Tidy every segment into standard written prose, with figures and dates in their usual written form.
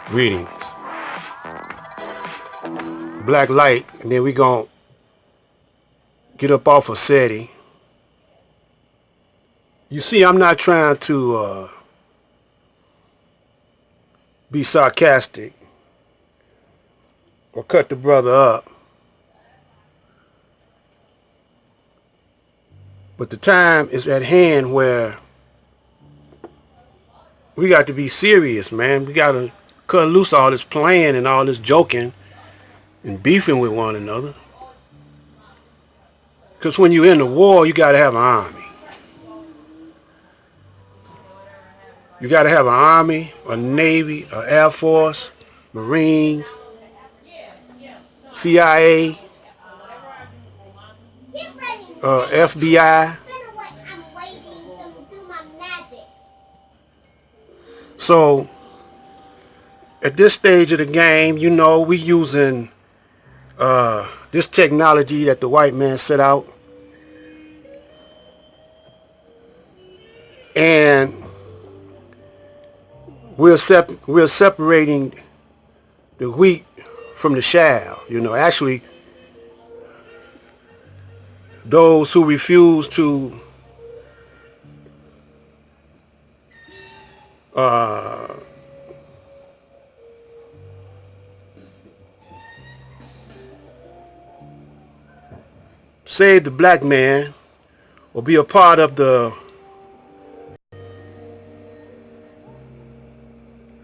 Greetings. Black light, and then we gonna get up off of Seti. You see, I'm not trying to be sarcastic or cut the brother up, but the time is at hand where we got to be serious, man. We got to cut loose all this playing and all this joking and beefing with one another. Because when you're in the war, you got to have an army. You got to have an army, a navy, an air force, Marines, CIA, FBI. So at this stage of the game, you know, we using this technology that the white man set out, and we're separating the wheat from the chaff. You know, actually, those who refuse to save the black man or be a part of the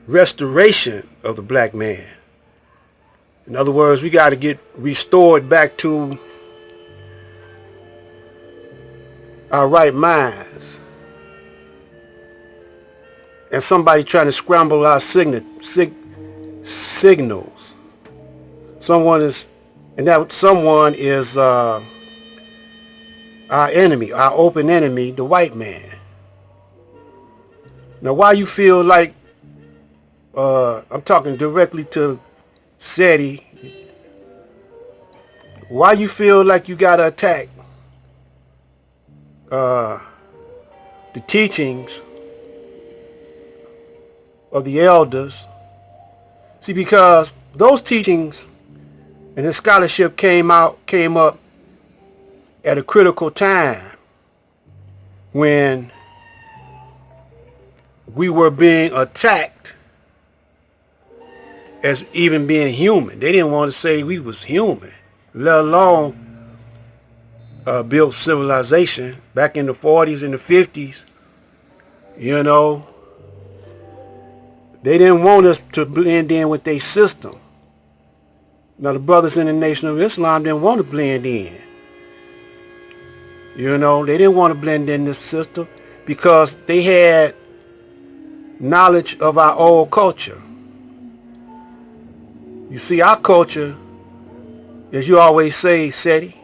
restoration of the black man. In other words, we got to get restored back to our right minds. And somebody trying to scramble our signals. Someone is, and that someone is our enemy, our open enemy, the white man. Now, why you feel like I'm talking directly to Seti, why you feel like you gotta attack the teachings of the elders? See, because those teachings and the scholarship came up at a critical time when we were being attacked as even being human. They didn't want to say we was human, let alone build civilization back in the 40s and the 50s. You know, they didn't want us to blend in with their system. Now, the brothers in the Nation of Islam didn't want to blend in. You know, they didn't want to blend in this system because they had knowledge of our old culture. You see, our culture, as you always say, Seti,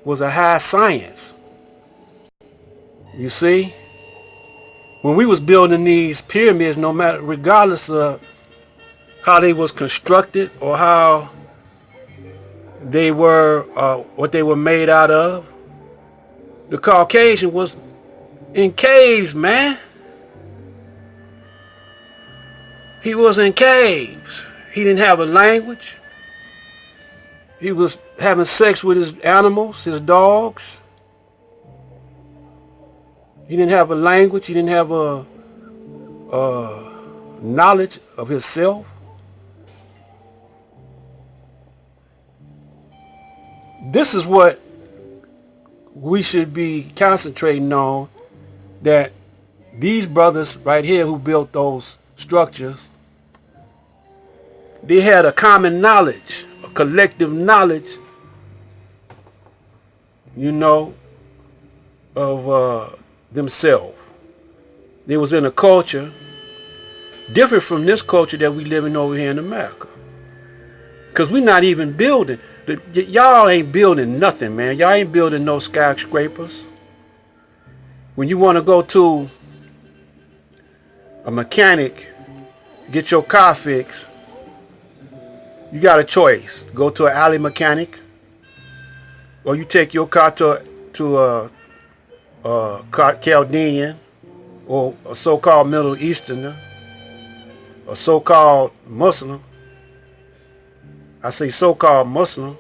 was a high science. You see, when we was building these pyramids, no matter, regardless of how they was constructed or how they were, what they were made out of, the Caucasian was in caves, man. He was in caves. He didn't have a language. He was having sex with his animals, his dogs. He didn't have a language. He didn't have a knowledge of himself. This is what we should be concentrating on, that these brothers right here who built those structures, they had a common knowledge, a collective knowledge, you know, of themselves. They was in a culture different from this culture that we living over here in America. Because we're not even building. Y'all ain't building nothing, man. Y'all ain't building no skyscrapers. When you want to go to a mechanic, get your car fixed, you got a choice. Go to an alley mechanic, or you take your car to a Chaldean or a so-called Middle Easterner, a so-called Muslim, I say so-called Muslim,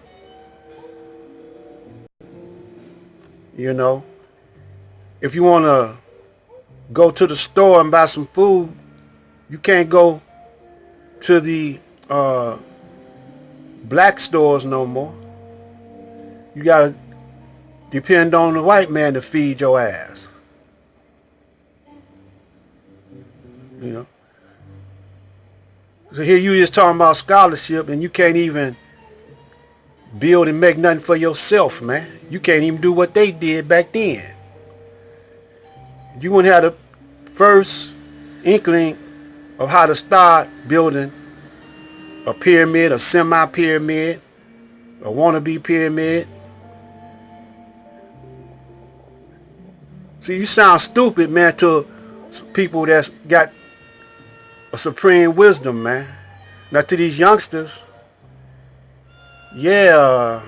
you know, if you want to go to the store and buy some food, you can't go to the black stores no more. You gotta depend on the white man to feed your ass. You know. So here you just talking about scholarship and you can't even build and make nothing for yourself, man. You can't even do what they did back then. You wouldn't have the first inkling of how to start building a pyramid, a semi-pyramid, a wannabe pyramid. See, you sound stupid, man, to people that's got a supreme wisdom, man. Now to these youngsters, yeah,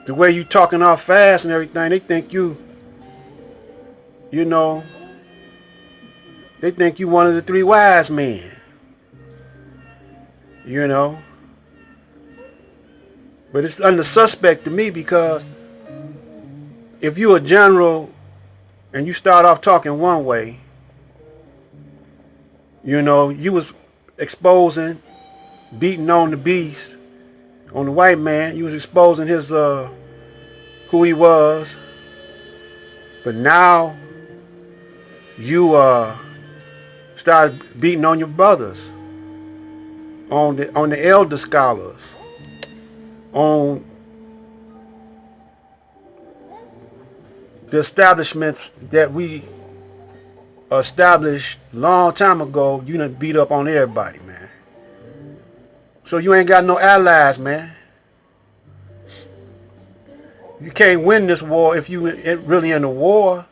the way you talking all fast and everything, they think you know, they think you one of the three wise men. You know. But it's under suspect to me because if you a general and you start off talking one way, you know, you was exposing, beating on the beast, on the white man. You was exposing his who he was. But now you started beating on your brothers, on the elder scholars, on the establishments that we established long time ago. You done beat up on everybody, man. So you ain't got no allies, man. You can't win this war if you really in a war.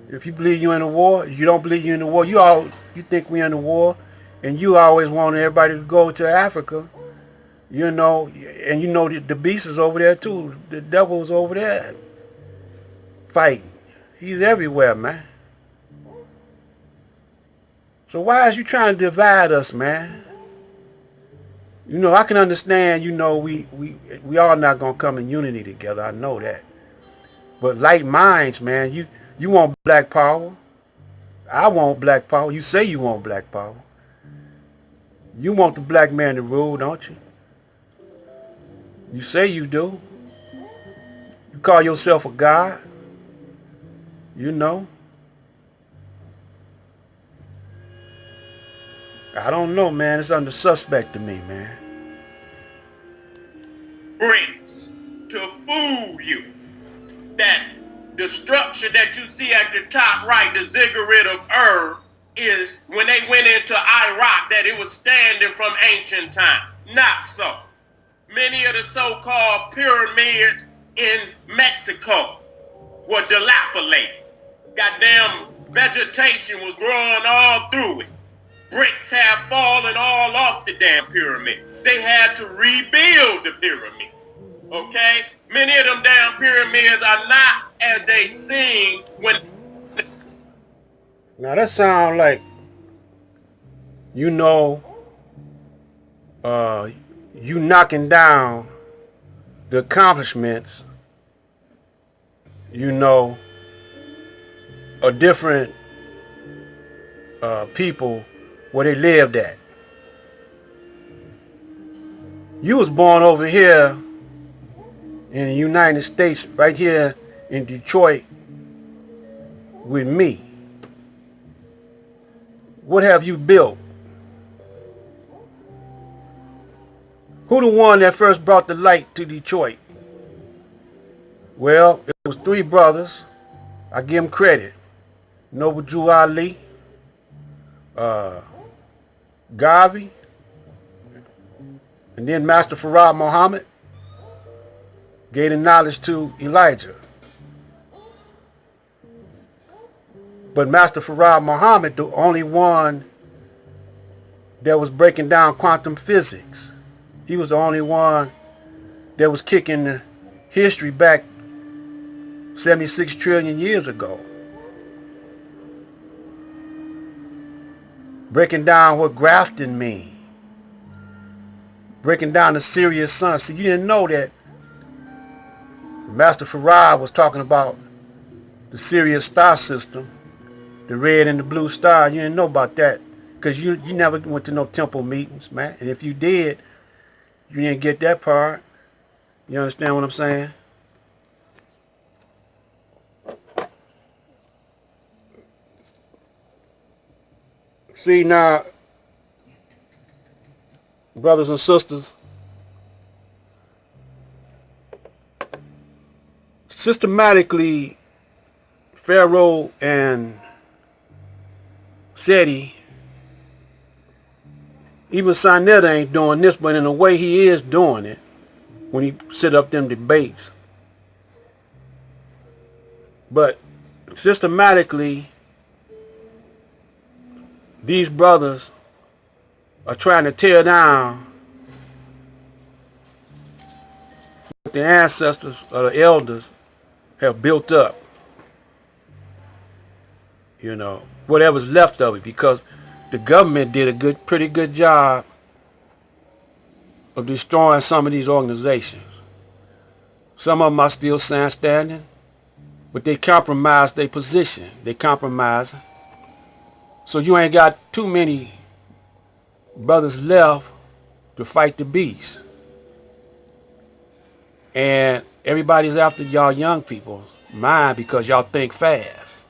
If you believe you in a war, you don't believe you in the war. You think we in a war, and you always want everybody to go to Africa, you know, and you know the beast is over there too. The devil's over there fighting. He's everywhere, man. So why is you trying to divide us, man? You know, I can understand, you know, we all not gonna come in unity together. I know that. But like minds, man, you want black power. I want black power. You say you want black power. You want the black man to rule, don't you? You say you do. You call yourself a god. You know. I don't know, man. It's under suspect to me, man. Bricks to fool you. That the structure that you see at the top right, the ziggurat of Ur, is when they went into Iraq, that it was standing from ancient time. Not so. Many of the so-called pyramids in Mexico were dilapidated. Goddamn vegetation was growing all through it. Bricks have fallen all off the damn pyramid. They had to rebuild the pyramid. Okay? Many of them damn pyramids are not as they seem when... Now that sound like, you know, you knocking down the accomplishments, you know, of different people where they lived at. You was born over here in the United States, right here in Detroit with me. What have you built? Who the one that first brought the light to Detroit? Well, it was three brothers. I give them credit. Noble Drew Ali, Garvey, and then Master Farad Muhammad gave the knowledge to Elijah. But Master Farad Muhammad, the only one that was breaking down quantum physics, he was the only one that was kicking the history back 76 trillion years ago. breaking down what grafting means, breaking down the Sirius sun. See, you didn't know that Master Farad was talking about the Sirius star system, the red and the blue star. You didn't know about that because you never went to no temple meetings, man. And if you did, you didn't get that part. You understand what I'm saying? See now, brothers and sisters, systematically, Pharaoh and Seti, even Sinetta ain't doing this, but in a way he is doing it when he set up them debates. But systematically, these brothers are trying to tear down what the ancestors or the elders have built up. You know, whatever's left of it, because the government did a pretty good job of destroying some of these organizations. Some of them are still standing, but they compromised their position. They compromised. So you ain't got too many brothers left to fight the beast. And everybody's after y'all young people's mind because y'all think fast.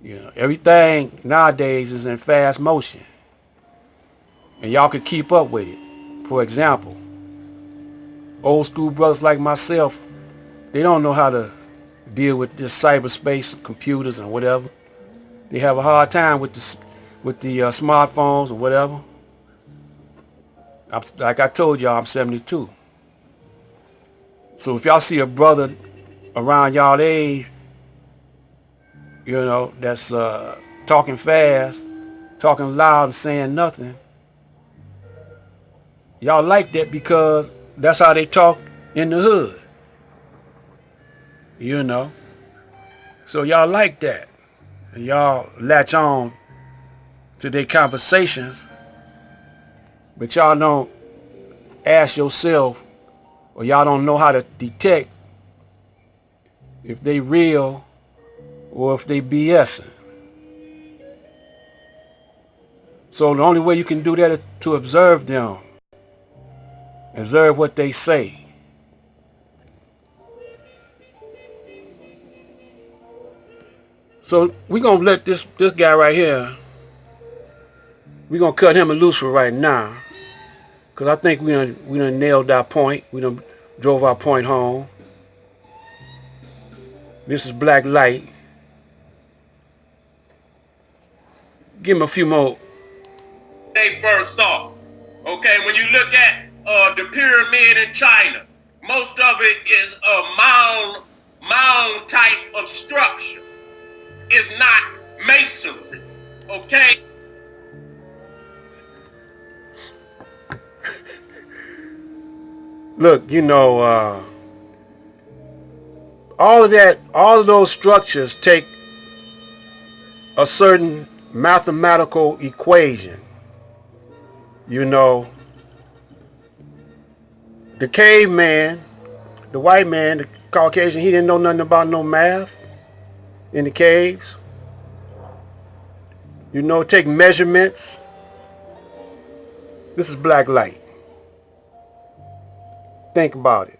You know, everything nowadays is in fast motion. And y'all could keep up with it. For example, old school brothers like myself, they don't know how to deal with this cyberspace, computers and whatever. They have a hard time with the smartphones or whatever. Like I told y'all, I'm 72. So if y'all see a brother around y'all age, you know, that's talking fast, talking loud and saying nothing, y'all like that because that's how they talk in the hood. You know. So y'all like that. And y'all latch on to their conversations, but y'all don't ask yourself, or y'all don't know how to detect if they real or if they BSing. So the only way you can do that is to observe them. Observe what they say. So we're going to let this guy right here, we're going to cut him loose for right now. Because I think we done nailed our point. We done drove our point home. This is Black Light. Give him a few more. They first saw. Okay, when you look at the pyramid in China, most of it is a mound type of structure. It's not masonry. Okay? Look, you know, all of those structures take a certain mathematical equation. You know, the caveman, the white man, the Caucasian, he didn't know nothing about no math in the caves. You know, take measurements. This is Black Light. Think about it.